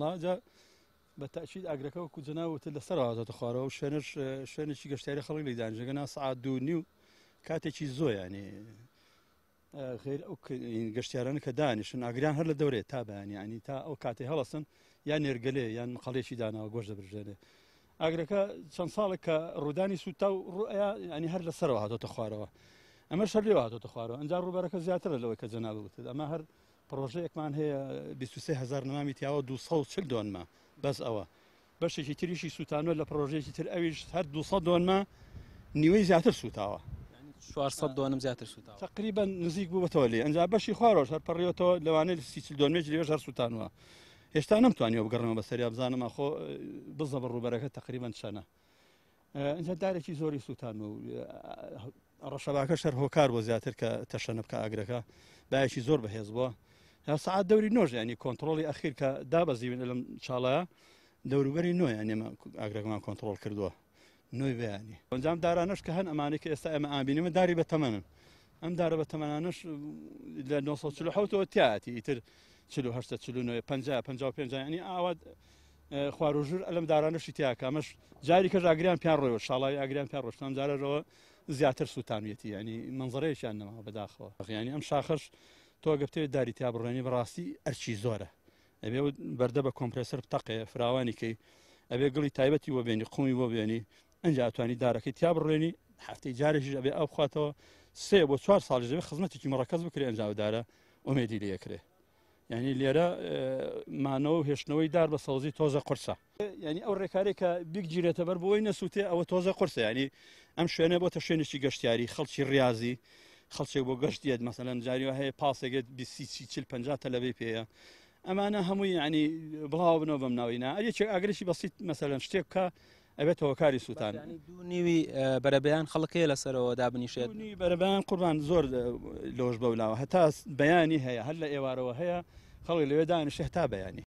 جا بالتأكيد ئاگرەکە وەکو جەناب وتە لەسەر هاتۆتە خوارەوە و شوێنێکی گەشتیاری خەڵک لێ دانیشتگەنا سەعات 2:30 کاتێکی زۆر ینی غێر ئەو گەشتیارانە کە دانیشن ئاگریان هەر لە دەورێت تا بەیانی ینی تا ئەو کاتێ هەڵەسن یان نێرگەلێ یان قەڵێکی داناوە گۆشت دەبژێنێ ئاگرەکە چەند ساڵێک کە ڕوودانی سوتا و ڕوئەیە ینی هەر لەسەرەوە هاتۆتە خوارەوە ئەمە شەر لێوە هاتۆتە خوارەوە ئەنجا ڕووبەرەکە زیاترە لەوەی کە جەناب وتت ئەمە هەر پرۆژەیەکمان هەیە 23,000 نەمامی تیاوە 240 دۆنمە بەس ئەوە بەشێکی تریشی سوتانوە لە پرۆژەیەکی تر ئەویش هەر 200 دۆنمە نیوەی زیاتر سوتاوە 400 دۆنم زیاتر سوتاوە تقریبا نزیک بوو بەتەوە لێ ئەنجا بەشی خوارەوە هەر پەڕیەوەتەوە لەوانەیە 30 دۆنمێکی لێوەش هەر سوتانوە هێشتا نەمتوانیەوە بگەڕنەوە بەسەریا بزانم ئەخۆ بزە بە ڕووبەرەکە تقریبا چەنە ئەنجا دارێکی زۆری سوتان و ڕەشەباکە شەر هۆکار بۆ زیاتر کە تەشەنە بکە ئاگرەکە بایەکی زۆر بەهێز بووە یا سعات دەوری نۆژ ینی کۆنتترۆلی ئەخیر کە دابەزیون لەم چاڵەیە دەوروبەری نۆ ینی ئاگرەکەمان کۆنتترۆل کردووە نوێی بەیانی ئەنجام دارانش کە هەن ئەمانەی کە ئێستا ئێمە ئابینیمە داری بە تەمەنن ئەم دارە بە تەمەنانش لە 1940ەوە تیاتی ئیتر 48 55 ینی ئاوا خواروژر ئەلم دارانشی تیاکە ئەمەش جاری کەژ ئاگریان پیان ڕۆیەوە شاڵای ئاگریان پیان ڕۆشتان جارەرەوە زیاتر سوتانویەتی ینی منزەرەیەکیان نەما بەداخەوە ینی ئەم شاخەش تۆ گەفتێت داری تیا بڕێنی بەڕاستی ئەرچی زۆرە ئەبێ بەردە بە کۆمپرسەر بتەقەیە فراوانی کەی ئەبێ گڵی تایبەتی بۆ بێنی قومی بۆ بێنی ئەنجا ئەتوانی دارەکەی تیا بڕێنی هەفتەی جارێکی ئەبێ ئەو بخواتەوە 3 بۆ 4 ساڵی دەبێت خزمەتێکی مەڕەکەز بکرێ ئەنجاودارە ئومێدی لێکرێ ینی لێرە مانەوە و هێشتنەوەی دار بە سەوزی تۆزە قورسە ینی ئەو ڕێکارێک کە بیگیرێتە بەر بۆی نەسووتێ ئەوە تۆزە قورسە ینی ئەم شوێنە بۆتە شوێنێکی گەشتیاری خەڵکی ڕاضی خەڵکێک بۆ گەشتێت مەسەلەن جاریوە هەیە پاسێکێت 20-40-50 تەلەبەی پێەیە ئەمانە هەمووی ینی بڵاو بنەوە بەم ناوینە ئەریێک ئاگرێکی بەسیت مەسەلەن شتێک بکە ئەبێت هۆکاری سووتان دوونیوی بەرەبەیان خەڵکەیە لەسەرەوە دابنیشێت بەرەبەیان قوربان زۆر لۆژ بەولاوە هەتا بەیانی هەیە هەر لە ئێوارەوە هەیە خەڵک لەوێ دانیشێ هەتا بەیانی